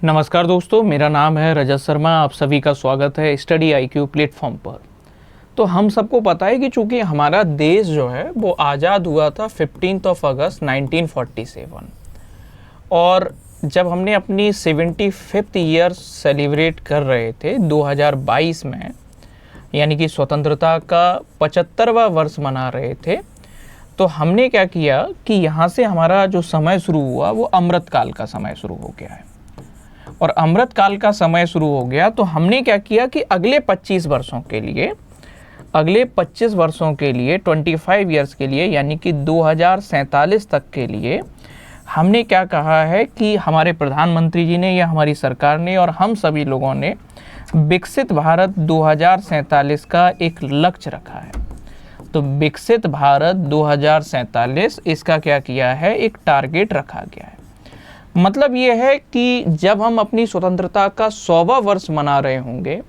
नमस्कार दोस्तों, मेरा नाम है रजत शर्मा। आप सभी का स्वागत है स्टडी आईक्यू प्लेटफॉर्म पर। तो हम सबको पता है कि चूंकि हमारा देश जो है वो आज़ाद हुआ था 15 अगस्त 1947 और जब हमने अपनी 75th ईयर सेलिब्रेट कर रहे थे 2022 में, यानी कि स्वतंत्रता का 75वां वर्ष मना रहे थे, तो हमने क्या किया कि यहाँ से हमारा जो समय शुरू हुआ वो अमृतकाल का समय शुरू हो गया है। और अमृतकाल का समय शुरू हो गया तो हमने क्या किया कि अगले 25 वर्षों के लिए 25 ईयर्स के लिए यानी कि 2047 तक के लिए हमने क्या कहा है कि हमारे प्रधानमंत्री जी ने या हमारी सरकार ने और हम सभी लोगों ने विकसित भारत 2047 का एक लक्ष्य रखा है। तो विकसित भारत 2047 इसका क्या किया है, एक टारगेट रखा गया है। मतलब ये है कि जब हम अपनी स्वतंत्रता का 100वां वर्ष मना रहे होंगे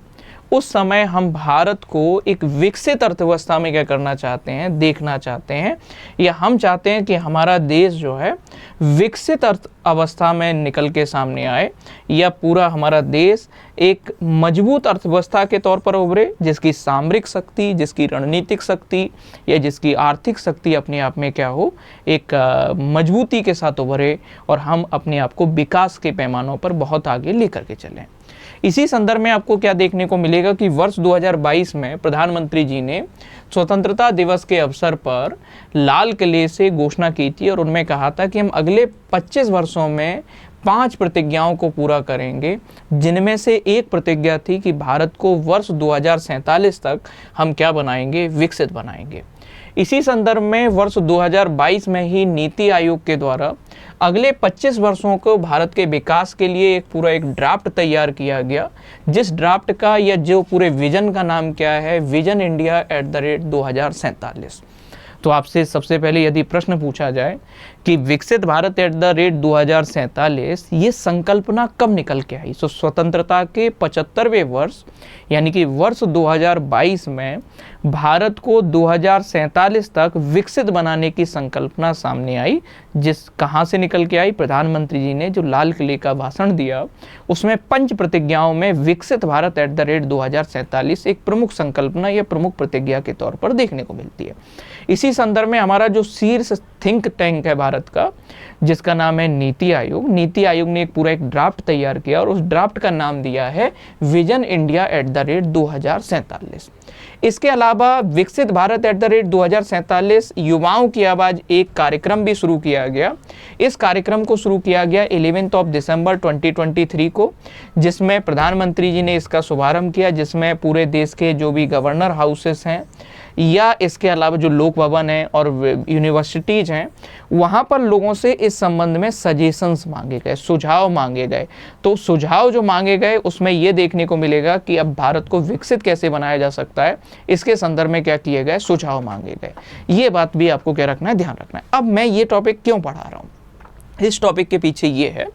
उस समय हम भारत को एक विकसित अर्थव्यवस्था में क्या करना चाहते हैं, देखना चाहते हैं, या हम चाहते हैं कि हमारा देश जो है विकसित अवस्था में निकल के सामने आए, या पूरा हमारा देश एक मजबूत अर्थव्यवस्था के तौर पर उभरे, जिसकी सामरिक शक्ति, जिसकी रणनीतिक शक्ति या जिसकी आर्थिक शक्ति अपने आप में क्या हो, एक मजबूती के साथ उभरे और हम अपने आप को विकास के पैमानों पर बहुत आगे लेकर के चलें। इसी संदर्भ में आपको क्या देखने को मिलेगा कि वर्ष 2022 में प्रधानमंत्री जी ने स्वतंत्रता दिवस के अवसर पर लाल किले से घोषणा की थी और उनमें कहा था कि हम अगले 25 वर्षों में 5 प्रतिज्ञाओं को पूरा करेंगे, जिनमें से एक प्रतिज्ञा थी कि भारत को वर्ष 2047 तक हम क्या बनाएंगे, विकसित बनाएंगे। इसी संदर्भ में वर्ष 2022 में ही नीति आयोग के द्वारा अगले 25 वर्षों को भारत के विकास के लिए एक पूरा ड्राफ्ट तैयार किया गया, जिस ड्राफ्ट का या जो पूरे विजन का नाम क्या है, विजन इंडिया @2047। तो आपसे सबसे पहले यदि प्रश्न पूछा जाए कि विकसित भारत @2047 ये संकल्पना कब निकल के आई, तो स्वतंत्रता के 75वें वर्ष यानी कि वर्ष 2022 में भारत को 2047 तक विकसित बनाने की संकल्पना सामने आई। कहाँ से निकल के आई, प्रधानमंत्री जी ने जो लाल किले का भाषण दिया उसमें 5 प्रतिज्ञाओं में विकसित भारत @2047 एक प्रमुख संकल्पना या प्रमुख प्रतिज्ञा के तौर पर देखने को मिलती है। इसी संदर्भ में हमारा जो शीर्ष थिंक टैंक है भारत का, जिसका नाम है नीति आयोग ने एक पूरा ड्राफ्ट तैयार किया और उस ड्राफ्ट का नाम दिया है विजन इंडिया @2047। इसके अलावा विकसित भारत @2047 युवाओं की आवाज़ एक कार्यक्रम भी शुरू किया गया। इस कार्यक्रम को शुरू किया गया 11 दिसंबर 2023 को, जिसमें प्रधानमंत्री जी ने इसका शुभारंभ किया, जिसमें पूरे देश के जो भी गवर्नर हाउसेस हैं या इसके अलावा जो लोक भवन हैं और यूनिवर्सिटीज़ हैं, वहाँ पर लोगों से इस संबंध में सजेशंस मांगे गए, सुझाव मांगे गए। तो सुझाव जो मांगे गए उसमें ये देखने को मिलेगा कि अब भारत को विकसित कैसे बनाया जा सकता है, इसके संदर्भ में क्या किए गए, सुझाव मांगे गए। ये बात भी आपको क्या रखना है, ध्यान रखना है। अब मैं ये टॉपिक क्यों पढ़ा रहा हूँ, इस टॉपिक के पीछे ये है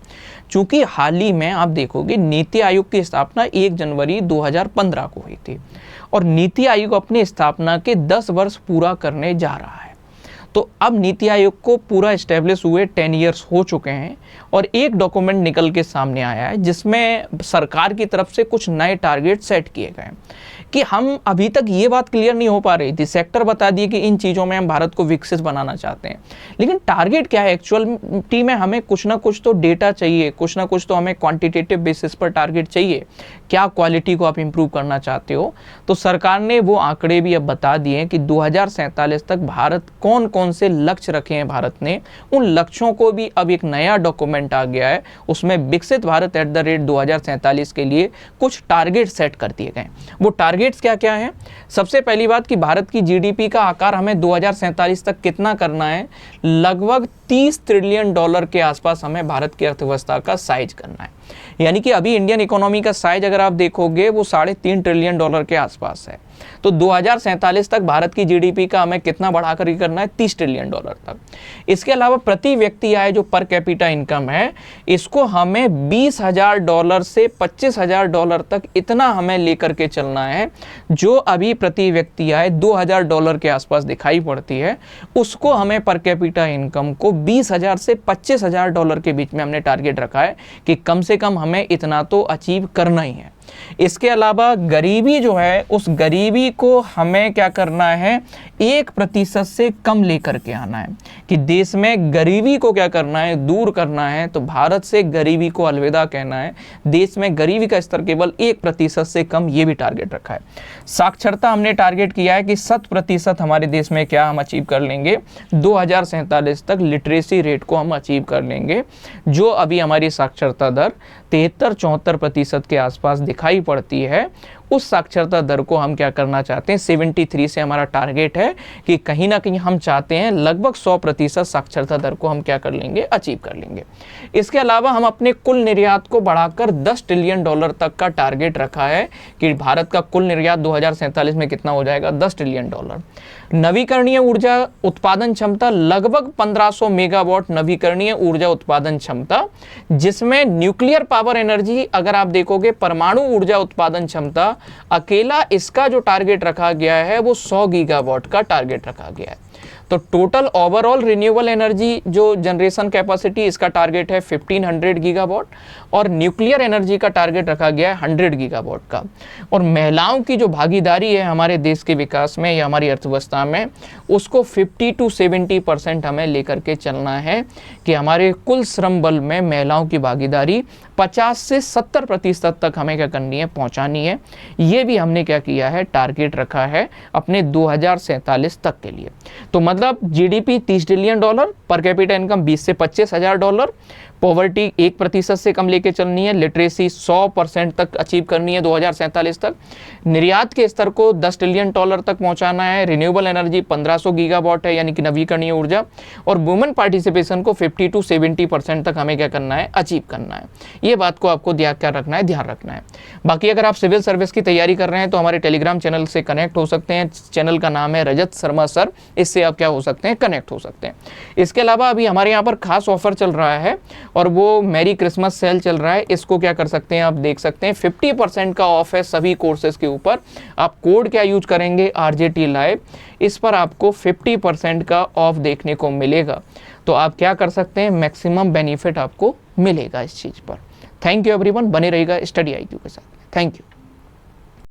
चूँकि हाल ही में आप देखोगे नीति आयोग की स्थापना 1 जनवरी 2015 को हुई थी और नीति आयोग अपनी स्थापना के 10 वर्ष पूरा करने जा रहा है। तो अब नीति आयोग को पूरा इस्टेब्लिश हुए 10 ईयर्स हो चुके हैं और एक डॉक्यूमेंट निकल के सामने आया है जिसमें सरकार की तरफ से कुछ नए टारगेट सेट किए गए हैं कि हम अभी तक ये बात क्लियर नहीं हो पा रही थी। सेक्टर बता दिए कि इन चीज़ों में हम भारत को विकसित बनाना चाहते हैं, लेकिन टारगेट क्या है एक्चुअलिटी में, हमें कुछ ना कुछ तो डेटा चाहिए, कुछ ना कुछ तो हमें क्वांटिटेटिव बेसिस पर टारगेट चाहिए। क्या क्वालिटी को आप इंप्रूव करना चाहते हो, तो सरकार ने वो आंकड़े भी अब बता दिए हैं कि 2047 तक भारत कौन कौन से लक्ष्य रखे हैं भारत ने, उन लक्ष्यों को भी अब एक नया डॉक्यूमेंट आ गया है। उसमें विकसित भारत @2047 के लिए कुछ टारगेट सेट कर दिए गए। वो टारगेट्स क्या क्या हैं, सबसे पहली बात कि भारत की जीडीपी का आकार हमें 2047 तक कितना करना है, लगभग $30 ट्रिलियन के आसपास हमें भारत की अर्थव्यवस्था का साइज करना है। यानी कि अभी इंडियन इकोनॉमी का साइज अगर आप देखोगे वो $3.5 ट्रिलियन के आसपास है। तो 2047 तक भारत की जीडीपी का हमें कितना बढ़ाकर करना है, $30 ट्रिलियन तक। इसके अलावा प्रति व्यक्ति आय जो पर कैपिटा इनकम है, इसको हमें $20,000 से $25,000 तक इतना हमें लेकर के चलना है। जो अभी प्रति व्यक्ति आय $2,000 के आसपास दिखाई पड़ती है, उसको हमें पर कैपिटा इनकम को $20,000 से $25,000 के बीच में हमने टारगेट रखा है कि कम से कम हमें इतना तो अचीव करना ही है। इसके अलावा गरीबी जो है, उस गरीबी को हमें क्या करना है, 1% से कम लेकर के आना है कि देश में गरीबी को क्या करना है, दूर करना है। तो भारत से गरीबी को अलविदा कहना है, देश में गरीबी का स्तर केवल 1% से कम, ये भी टारगेट रखा है। साक्षरता हमने टारगेट किया है कि 100% हमारे देश में क्या हम अचीव कर लेंगे, 2047 तक लिटरेसी रेट को हम अचीव कर लेंगे। जो अभी हमारी साक्षरता दर 73-74% के आसपास दिखाई पड़ती है, उस साक्षरता दर को हम क्या करना चाहते हैं, 73 से हमारा टारगेट है कि कहीं ना कहीं हम चाहते हैं लगभग 100% साक्षरता दर को हम क्या कर लेंगे, अचीव कर लेंगे। इसके अलावा हम अपने कुल निर्यात को बढ़ाकर $10 ट्रिलियन तक का टारगेट रखा है कि भारत का कुल निर्यात 2047 में कितना हो जाएगा, $10 ट्रिलियन। नवीकरणीय ऊर्जा उत्पादन क्षमता लगभग 1500 मेगावाट नवीकरणीय ऊर्जा उत्पादन क्षमता, जिसमें न्यूक्लियर पावर एनर्जी, अगर आप देखोगे परमाणु ऊर्जा उत्पादन क्षमता अकेला इसका जो टारगेट रखा गया है वो 100 गीगावाट का टारगेट रखा गया है। तो टोटल ओवरऑल रिन्यूएबल एनर्जी जो जनरेशन कैपेसिटी, इसका टारगेट है 1500 गीगावाट और न्यूक्लियर एनर्जी का टारगेट रखा गया है 100 गीगावाट का। और महिलाओं की जो भागीदारी है हमारे देश के विकास में या हमारी अर्थव्यवस्था में, उसको 50 to 70% हमें लेकर के चलना है कि हमारे कुल श्रम बल में महिलाओं की भागीदारी 50 से 70% तक हमें क्या करनी है, पहुंचानी है। ये भी हमने क्या किया है, टारगेट रखा है अपने 2047 तक के लिए। तो मतलब GDP $30 trillion, per capita income 20 से $25,000, पॉवर्टी 1% से कम लेके चलनी है, लिटरेसी 100% तक अचीव करनी है 2047 तक, निर्यात के स्तर को $10 ट्रिलियन तक पहुंचाना है, रिन्यूएबल एनर्जी 1500 गीगावाट है यानी कि नवीकरणीय ऊर्जा, और वुमेन पार्टिसिपेशन को 50 to 70% तक हमें क्या करना है, अचीव करना है। ये बात को आपको ध्यान रखना है। बाकी अगर आप सिविल सर्विस की तैयारी कर रहे हैं तो हमारे टेलीग्राम चैनल से कनेक्ट हो सकते हैं। चैनल का नाम है रजत शर्मा सर, इससे आप क्या हो सकते हैं, कनेक्ट हो सकते हैं। इसके अलावा अभी हमारे यहाँ पर खास ऑफर चल रहा है और वो मैरी क्रिसमस सेल चल रहा है। इसको क्या कर सकते हैं, आप देख सकते हैं 50% का ऑफ है सभी कोर्सेज के ऊपर। आप कोड क्या यूज करेंगे, RJT लाइव, इस पर आपको 50% का ऑफ देखने को मिलेगा। तो आप क्या कर सकते हैं, मैक्सिमम बेनिफिट आपको मिलेगा इस चीज़ पर। थैंक यू एवरीवन, बने रहिएगा स्टडी IQ के साथ। Thank you.